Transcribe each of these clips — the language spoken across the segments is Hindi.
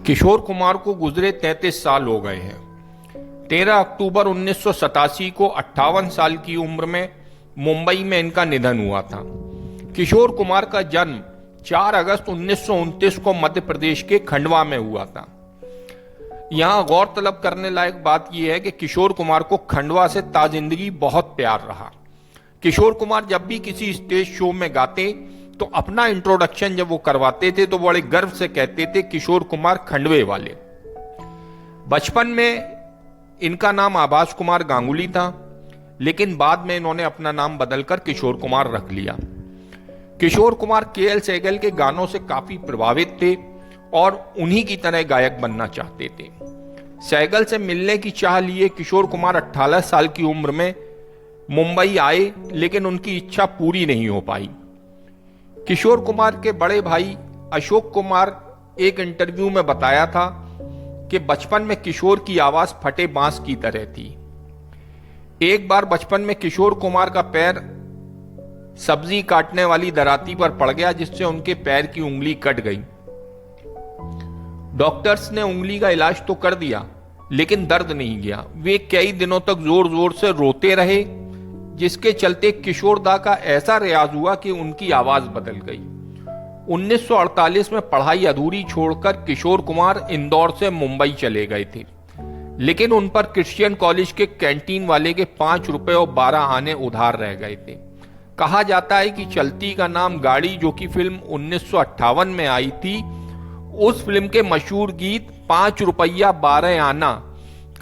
किशोर कुमार को गुजरे 33 साल हो गए हैं। 13 अक्टूबर 1987 को 58 साल की उम्र में मुंबई में इनका निधन हुआ था। किशोर कुमार का जन्म 4 अगस्त 1929 को मध्य प्रदेश के खंडवा में हुआ था। यहां गौरतलब करने लायक बात यह है कि किशोर कुमार को खंडवा से ताजिंदगी बहुत प्यार रहा। किशोर कुमार जब भी किसी स्टेज शो में गाते तो अपना इंट्रोडक्शन जब वो करवाते थे तो बड़े गर्व से कहते थे किशोर कुमार खंडवे वाले। बचपन में इनका नाम आभास कुमार गांगुली था, लेकिन बाद में इन्होंने अपना नाम बदलकर किशोर कुमार रख लिया। किशोर कुमार के.एल. सहगल के गानों से काफी प्रभावित थे और उन्हीं की तरह गायक बनना चाहते थे। सहगल से मिलने की चाह लिए किशोर कुमार 18 साल की उम्र में मुंबई आए, लेकिन उनकी इच्छा पूरी नहीं हो पाई। किशोर कुमार के बड़े भाई अशोक कुमार एक इंटरव्यू में बताया था कि बचपन में किशोर की आवाज फटे बांस की तरह थी। एक बार बचपन में किशोर कुमार का पैर सब्जी काटने वाली दराती पर पड़ गया, जिससे उनके पैर की उंगली कट गई। डॉक्टर्स ने उंगली का इलाज तो कर दिया, लेकिन दर्द नहीं गया। वे कई दिनों तक जोर जोर से रोते रहे, जिसके चलते किशोर दा का ऐसा रियाज हुआ कि उनकी आवाज बदल गई। 1948 में पढ़ाई अधूरी छोड़कर किशोर कुमार इंदौर से मुंबई चले गए थे, लेकिन उन पर क्रिश्चियन कॉलेज के कैंटीन वाले के 5 रुपए और 12 आने उधार रह गए थे। कहा जाता है कि चलती का नाम गाड़ी, जो कि फिल्म 1958 में आई थी, उस फिल्म के मशहूर गीत 5 रुपया 12 आना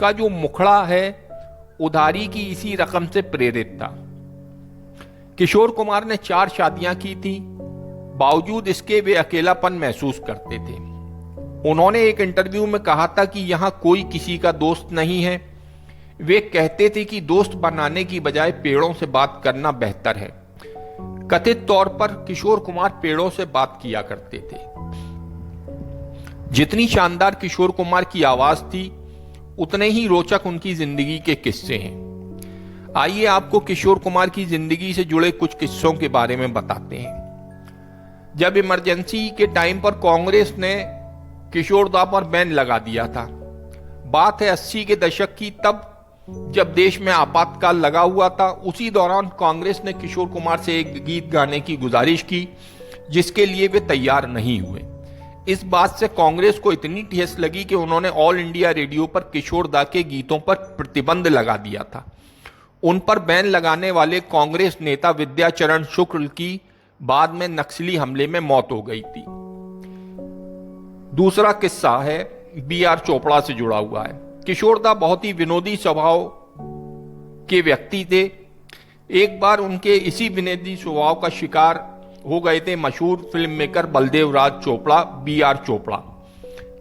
का जो मुखड़ा है उधारी की इसी रकम से प्रेरित था। किशोर कुमार ने 4 शादियां की थी, बावजूद इसके वे अकेलापन महसूस करते थे। उन्होंने एक इंटरव्यू में कहा था कि यहां कोई किसी का दोस्त नहीं है। वे कहते थे कि दोस्त बनाने की बजाय पेड़ों से बात करना बेहतर है। कथित तौर पर किशोर कुमार पेड़ों से बात किया करते थे। जितनी शानदार किशोर कुमार की आवाज थी, उतने ही रोचक उनकी जिंदगी के किस्से हैं। आइए आपको किशोर कुमार की जिंदगी से जुड़े कुछ किस्सों के बारे में बताते हैं। जब इमरजेंसी के टाइम पर कांग्रेस ने किशोर दा पर बैन लगा दिया था, बात है 80 के दशक की, तब जब देश में आपातकाल लगा हुआ था, उसी दौरान कांग्रेस ने किशोर कुमार से एक गीत गाने की गुजारिश की, जिसके लिए वे तैयार नहीं हुए। इस बात से कांग्रेस को इतनी ठेस लगी कि उन्होंने ऑल इंडिया रेडियो पर किशोर दा के गीतों पर प्रतिबंध लगा दिया था। उन पर बैन लगाने वाले कांग्रेस नेता विद्याचरण शुक्ल की बाद में नक्सली हमले में मौत हो गई थी। दूसरा किस्सा है बी.आर. चोपड़ा से जुड़ा हुआ है। किशोर दा बहुत ही विनोदी स्वभाव के व्यक्ति थे। एक बार उनके इसी विनोदी स्वभाव का शिकार हो गए थे मशहूर फिल्म मेकर बलदेव राज चोपड़ा, बी.आर. चोपड़ा।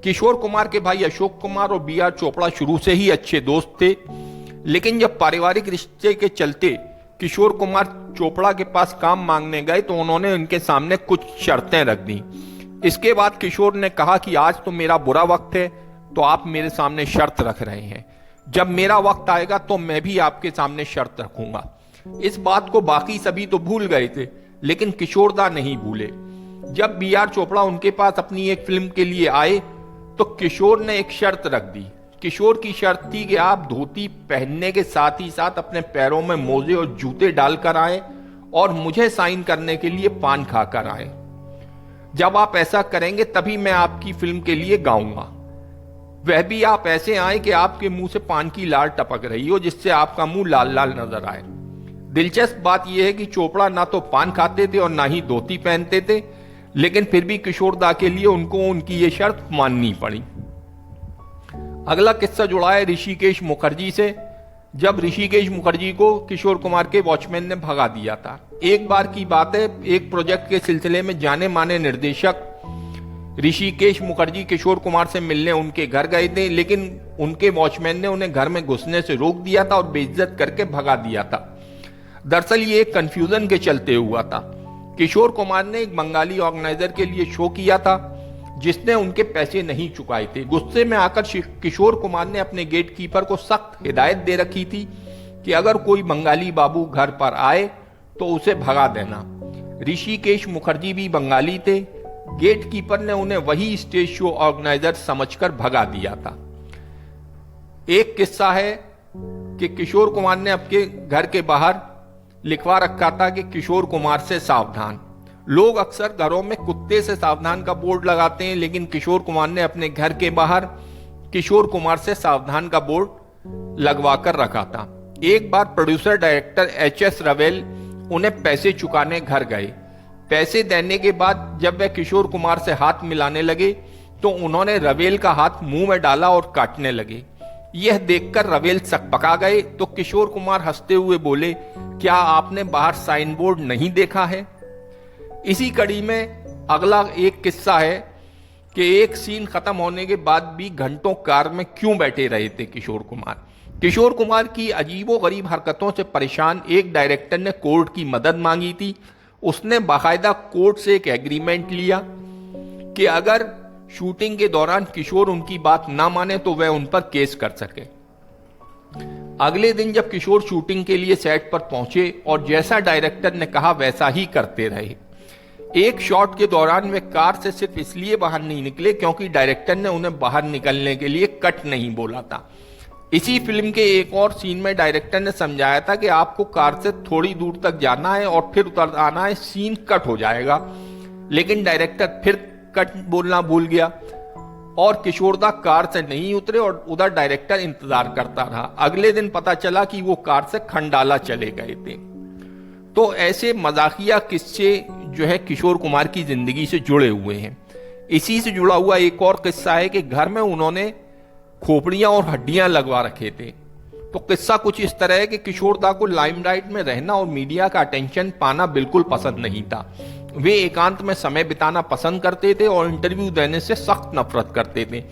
किशोर कुमार के भाई अशोक कुमार और बी.आर. चोपड़ा शुरू से ही अच्छे दोस्त थे, लेकिन जब पारिवारिक रिश्ते के चलते किशोर कुमार चोपड़ा के पास काम मांगने गए तो उन्होंने उनके सामने कुछ शर्तें रख दी। इसके बाद किशोर ने कहा कि आज तो मेरा बुरा वक्त है, तो आप मेरे सामने शर्त रख रहे हैं, जब मेरा वक्त आएगा तो मैं भी आपके सामने शर्त रखूंगा। इस बात को बाकी सभी तो भूल गए थे, लेकिन किशोर दा नहीं भूले। जब बी.आर. चोपड़ा उनके पास अपनी एक फिल्म के लिए आए तो किशोर ने एक शर्त रख दी। किशोर की शर्त थी कि आप धोती पहनने के साथ ही साथ अपने पैरों में मोजे और जूते डालकर आए और मुझे साइन करने के लिए पान खाकर आए। जब आप ऐसा करेंगे तभी मैं आपकी फिल्म के लिए गाऊंगा। वह भी आप ऐसे आए कि आपके मुंह से पान की लाल टपक रही हो, जिससे आपका मुंह लाल लाल नजर आए। दिलचस्प बात यह है कि चोपड़ा ना तो पान खाते थे और ना ही धोती पहनते थे, लेकिन फिर भी किशोर दा के लिए उनको उनकी ये शर्त माननी पड़ी। अगला किस्सा जुड़ा है ऋषिकेश मुखर्जी से। जब ऋषिकेश मुखर्जी को किशोर कुमार के वॉचमैन ने भगा दिया था। एक बार की बात है, एक प्रोजेक्ट के सिलसिले में जाने माने निर्देशक ऋषिकेश मुखर्जी किशोर कुमार से मिलने उनके घर गए थे, लेकिन उनके वॉचमैन ने उन्हें घर में घुसने से रोक दिया था और बेइज्जत करके भगा दिया था। दरअसल ये एक कंफ्यूजन के चलते हुआ था। किशोर कुमार ने एक बंगाली ऑर्गेनाइजर के लिए शो किया था, जिसने उनके पैसे नहीं चुकाए थे। गुस्से में आकर किशोर कुमार ने अपने गेट कीपर को सख्त हिदायत दे रखी थी कि अगर कोई बंगाली बाबू घर पर आए तो उसे भगा देना। ऋषिकेश मुखर्जी भी बंगाली थे। गेट कीपर ने उन्हें वही स्टेज शो ऑर्गेनाइजर समझकर भगा दिया था। एक किस्सा है कि किशोर कुमार ने अपने घर के बाहर लिखवा रखा था कि किशोर कुमार से सावधान। लोग अक्सर घरों में कुत्ते से सावधान का बोर्ड लगाते हैं, लेकिन किशोर कुमार ने अपने घर के बाहर किशोर कुमार से सावधान का बोर्ड लगवा कर रखा था। एक बार प्रोड्यूसर डायरेक्टर एच.एस. रवेल उन्हें पैसे चुकाने घर गए। पैसे देने के बाद जब वे किशोर कुमार से हाथ मिलाने लगे तो उन्होंने रवेल का हाथ मुंह में डाला और काटने लगे। यह देखकर रवेल सकपका गए तो किशोर कुमार हंसते हुए बोले, क्या आपने बाहर साइन बोर्ड नहीं देखा है? इसी कड़ी में अगला एक किस्सा है कि एक सीन खत्म होने के बाद भी घंटों कार में क्यों बैठे रहे थे किशोर कुमार। किशोर कुमार की अजीबोगरीब हरकतों से परेशान एक डायरेक्टर ने कोर्ट की मदद मांगी थी। उसने बाकायदा कोर्ट से एक एग्रीमेंट लिया कि अगर शूटिंग के दौरान किशोर उनकी बात ना माने तो वह उन पर केस कर सके। अगले दिन जब किशोर शूटिंग के लिए सेट पर पहुंचे और जैसा डायरेक्टर ने कहा वैसा ही करते रहे। एक शॉट के दौरान वे कार से सिर्फ इसलिए बाहर नहीं निकले क्योंकि डायरेक्टर ने उन्हें बाहर निकलने के लिए कट नहीं बोला था। इसी फिल्म के एक और सीन में डायरेक्टर ने समझाया था कि आपको कार से थोड़ी दूर तक जाना है और फिर उतर आना है, सीन कट हो जाएगा। लेकिन डायरेक्टर फिर कट बोलना भूल गया और किशोरदा कार से नहीं उतरे और उधर डायरेक्टर इंतजार करता रहा। अगले दिन पता चला कि वो कार से खंडाला चले गए थे। तो ऐसे मजाकिया किस्से जो है किशोर कुमार की जिंदगी से जुड़े हुए हैं। इसी से जुड़ा हुआ एक और किस्सा है कि घर में उन्होंने खोपड़ियां और हड्डियां लगवा रखे थे। तो किस्सा कुछ इस तरह है कि किशोरदा को लाइमलाइट में रहना और मीडिया का अटेंशन पाना बिल्कुल पसंद नहीं था। वे एकांत में समय बिताना पसंद करते थे और इंटरव्यू देने से सख्त नफरत करते थे।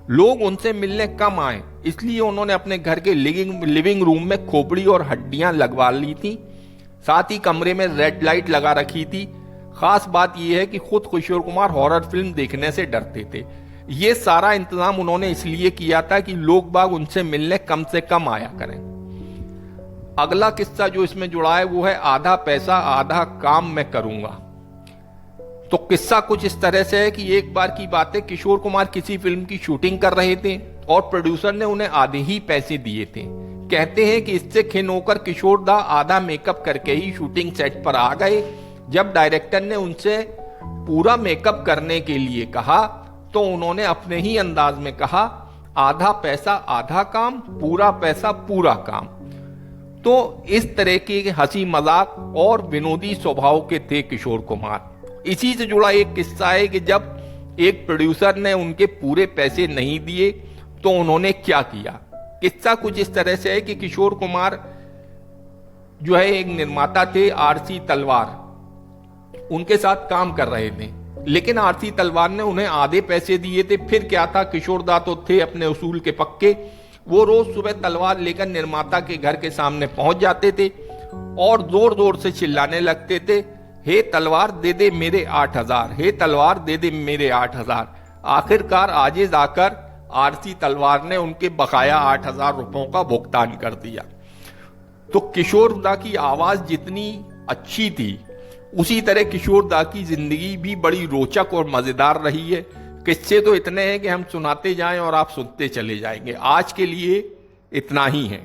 लोग उनसे मिलने कम आए, इसलिए उन्होंने अपने घर के लिविंग रूम में खोपड़ी और हड्डियां लगवा ली थी। साथ ही कमरे में रेड लाइट लगा रखी थी। खास बात यह है कि खुद किशोर कुमार हॉरर फिल्म देखने से डरते थे। ये सारा इंतजाम उन्होंने इसलिए किया था कि लोग बाग उनसे मिलने कम से कम आया करें। अगला किस्सा जो इसमें जुड़ा है वो है आधा पैसा आधा काम मैं करूंगा। तो किस्सा कुछ इस तरह से है कि एक बार की बात है, किशोर कुमार किसी फिल्म की शूटिंग कर रहे थे और प्रोड्यूसर ने उन्हें आधे ही पैसे दिए थे। कहते हैं कि इससे खिन्न होकर किशोरदा आधा मेकअप करके ही शूटिंग सेट पर आ गए। जब डायरेक्टर ने उनसे पूरा मेकअप करने के लिए कहा तो उन्होंने अपने ही अंदाज में कहा, आधा पैसा आधा काम, पूरा पैसा पूरा काम। तो इस तरह के हंसी मजाक और विनोदी स्वभाव के थे किशोर कुमार। इसी से जुड़ा एक किस्सा है कि जब एक प्रोड्यूसर ने उनके पूरे पैसे नहीं दिए तो उन्होंने क्या किया। किस्सा कुछ इस तरह से है कि किशोर कुमार जो है एक निर्माता थे आरसी तलवार, उनके साथ काम कर रहे थे, लेकिन आरसी तलवार ने उन्हें आधे पैसे दिए थे। फिर क्या था, किशोरदा तो थे अपने उसूल के पक्के। वो रोज सुबह तलवार लेकर निर्माता के घर के सामने पहुंच जाते थे और जोर जोर से चिल्लाने लगते थे, हे तलवार दे दे मेरे 8,000, हे तलवार दे दे मेरे 8,000। आखिरकार आजिज आकर आरसी तलवार ने उनके बकाया 8,000 रुपयों का भुगतान कर दिया। तो किशोरदा की आवाज जितनी अच्छी थी उसी तरह किशोरदा की जिंदगी भी बड़ी रोचक और मजेदार रही है। किस्से तो इतने हैं कि हम सुनाते जाएं और आप सुनते चले जाएंगे। आज के लिए इतना ही है।